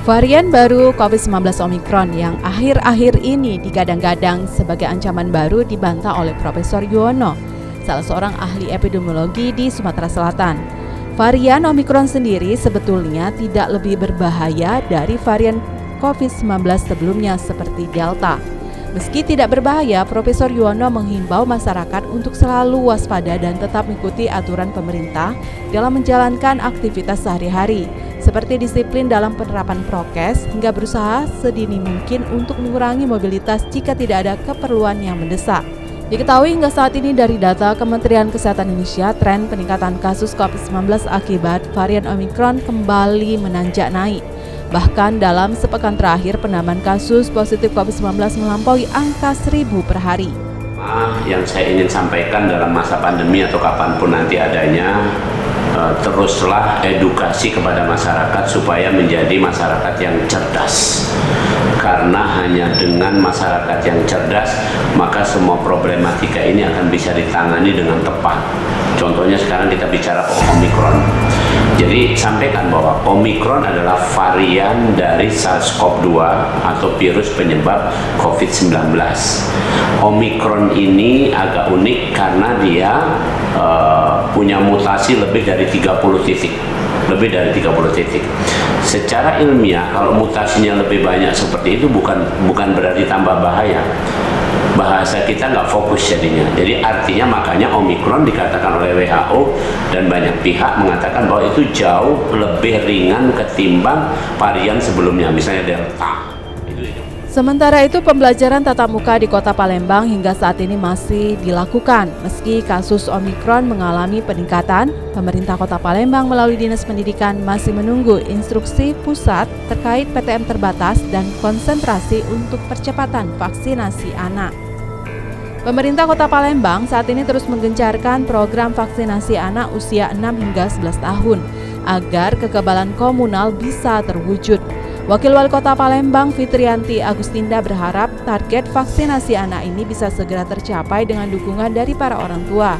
Varian baru COVID-19 Omikron yang akhir-akhir ini digadang-gadang sebagai ancaman baru dibantah oleh Profesor Yuwono, salah seorang ahli epidemiologi di Sumatera Selatan. Varian Omikron sendiri sebetulnya tidak lebih berbahaya dari varian COVID-19 sebelumnya seperti Delta. Meski tidak berbahaya, Profesor Yuwono menghimbau masyarakat untuk selalu waspada dan tetap mengikuti aturan pemerintah dalam menjalankan aktivitas sehari-hari, seperti disiplin dalam penerapan prokes hingga berusaha sedini mungkin untuk mengurangi mobilitas jika tidak ada keperluan yang mendesak. Diketahui hingga saat ini dari data Kementerian Kesehatan Indonesia, tren peningkatan kasus COVID-19 akibat varian Omikron kembali menanjak naik. Bahkan dalam sepekan terakhir, penambahan kasus positif COVID-19 melampaui angka 1.000 per hari. Yang saya ingin sampaikan dalam masa pandemi atau kapanpun nanti adanya, teruslah edukasi kepada masyarakat supaya menjadi masyarakat yang cerdas. Karena hanya dengan masyarakat yang cerdas, maka semua problematika ini akan bisa ditangani dengan tepat. Contohnya sekarang kita bicara Omikron. Jadi sampaikan bahwa Omikron adalah varian dari SARS-CoV-2 atau virus penyebab COVID-19. Omikron ini agak unik karena dia punya mutasi lebih dari 30 titik. Secara ilmiah, kalau mutasinya lebih banyak seperti itu bukan berarti tambah bahaya. Bahasa kita nggak fokus jadinya. Jadi artinya makanya Omikron dikatakan oleh WHO dan banyak pihak mengatakan bahwa itu jauh lebih ringan ketimbang varian sebelumnya, misalnya Delta. Sementara itu, pembelajaran tatap muka di Kota Palembang hingga saat ini masih dilakukan. Meski kasus Omikron mengalami peningkatan, pemerintah Kota Palembang melalui Dinas Pendidikan masih menunggu instruksi pusat terkait PTM terbatas dan konsentrasi untuk percepatan vaksinasi anak. Pemerintah Kota Palembang saat ini terus menggencarkan program vaksinasi anak usia 6 hingga 11 tahun agar kekebalan komunal bisa terwujud. Wakil Wali Kota Palembang Fitrianti Agustinda berharap target vaksinasi anak ini bisa segera tercapai dengan dukungan dari para orang tua.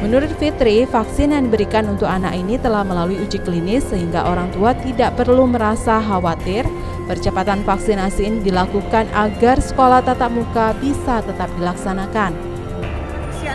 Menurut Fitri, vaksin yang diberikan untuk anak ini telah melalui uji klinis sehingga orang tua tidak perlu merasa khawatir. Percepatan vaksinasi ini dilakukan agar sekolah tatap muka bisa tetap dilaksanakan.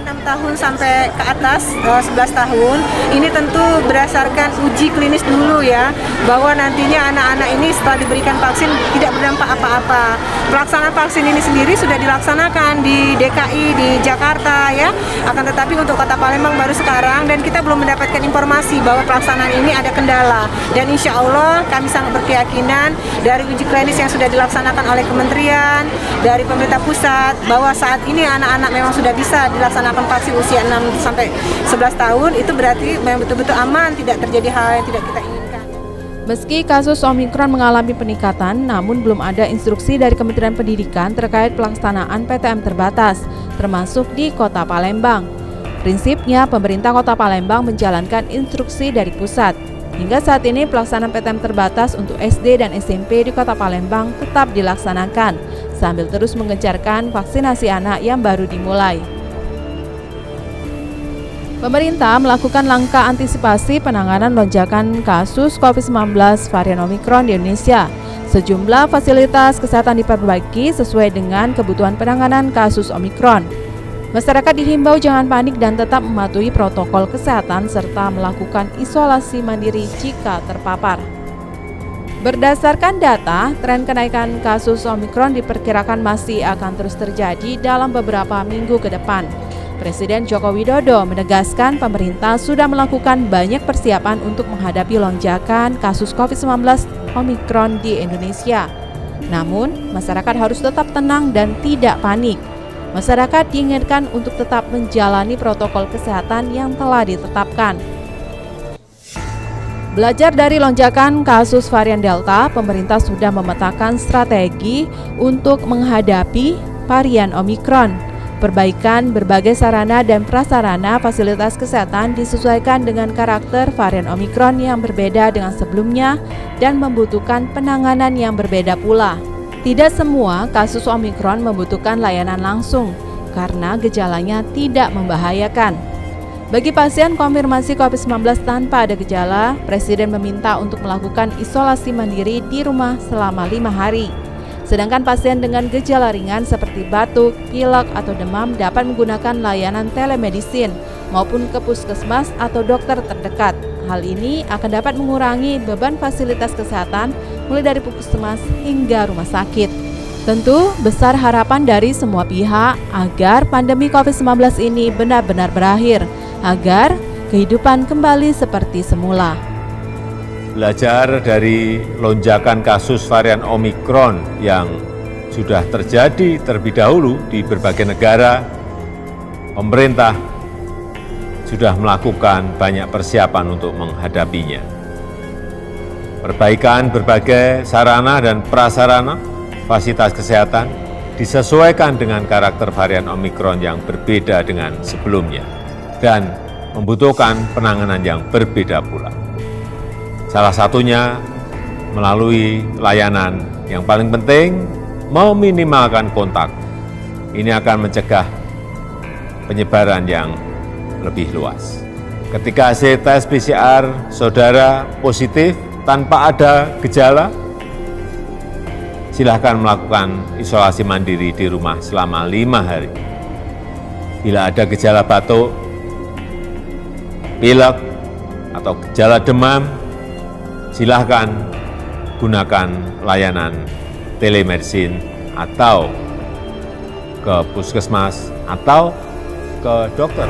6 tahun sampai ke atas 11 tahun ini tentu berdasarkan uji klinis dulu ya, bahwa nantinya anak-anak ini setelah diberikan vaksin tidak berdampak apa-apa. Pelaksanaan vaksin ini sendiri sudah dilaksanakan di DKI, di Jakarta ya, akan tetapi untuk Kota Palembang baru sekarang dan kita belum mendapatkan informasi bahwa pelaksanaan ini ada kendala, dan insya Allah kami sangat berkeyakinan dari uji klinis yang sudah dilaksanakan oleh kementerian, dari pemerintah pusat, bahwa saat ini anak-anak memang sudah bisa dilaksanakan vaksin usia 6 sampai 11 tahun, itu berarti memang betul-betul aman, tidak terjadi hal yang tidak kita inginkan. Meski kasus Omikron mengalami peningkatan, namun belum ada instruksi dari Kementerian Pendidikan terkait pelaksanaan PTM terbatas, termasuk di Kota Palembang. Prinsipnya, pemerintah Kota Palembang menjalankan instruksi dari pusat. Hingga saat ini, pelaksanaan PTM terbatas untuk SD dan SMP di Kota Palembang tetap dilaksanakan, sambil terus menggencarkan vaksinasi anak yang baru dimulai. Pemerintah melakukan langkah antisipasi penanganan lonjakan kasus COVID-19 varian Omikron di Indonesia. Sejumlah fasilitas kesehatan diperbaiki sesuai dengan kebutuhan penanganan kasus Omikron. Masyarakat dihimbau jangan panik dan tetap mematuhi protokol kesehatan serta melakukan isolasi mandiri jika terpapar. Berdasarkan data, tren kenaikan kasus Omikron diperkirakan masih akan terus terjadi dalam beberapa minggu ke depan. Presiden Joko Widodo menegaskan pemerintah sudah melakukan banyak persiapan untuk menghadapi lonjakan kasus COVID-19 Omikron di Indonesia. Namun, masyarakat harus tetap tenang dan tidak panik. Masyarakat diingatkan untuk tetap menjalani protokol kesehatan yang telah ditetapkan. Belajar dari lonjakan kasus varian Delta, pemerintah sudah memetakan strategi untuk menghadapi varian Omikron. Perbaikan berbagai sarana dan prasarana fasilitas kesehatan disesuaikan dengan karakter varian Omikron yang berbeda dengan sebelumnya dan membutuhkan penanganan yang berbeda pula. Tidak semua kasus Omikron membutuhkan layanan langsung karena gejalanya tidak membahayakan. Bagi pasien konfirmasi COVID-19 tanpa ada gejala, Presiden meminta untuk melakukan isolasi mandiri di rumah selama 5 hari. Sedangkan pasien dengan gejala ringan seperti batuk, pilek, atau demam dapat menggunakan layanan telemedicine maupun ke puskesmas atau dokter terdekat. Hal ini akan dapat mengurangi beban fasilitas kesehatan mulai dari puskesmas hingga rumah sakit. Tentu besar harapan dari semua pihak agar pandemi COVID-19 ini benar-benar berakhir, agar kehidupan kembali seperti semula. Belajar dari lonjakan kasus varian Omikron yang sudah terjadi terlebih dahulu di berbagai negara, pemerintah sudah melakukan banyak persiapan untuk menghadapinya. Perbaikan berbagai sarana dan prasarana fasilitas kesehatan disesuaikan dengan karakter varian Omikron yang berbeda dengan sebelumnya dan membutuhkan penanganan yang berbeda pula. Salah satunya melalui layanan yang paling penting, meminimalkan kontak. Ini akan mencegah penyebaran yang lebih luas. Ketika hasil tes PCR saudara positif tanpa ada gejala, silakan melakukan isolasi mandiri di rumah selama 5 hari. Bila ada gejala batuk, pilek, atau gejala demam, silakan gunakan layanan telemedicine atau ke puskesmas atau ke dokter.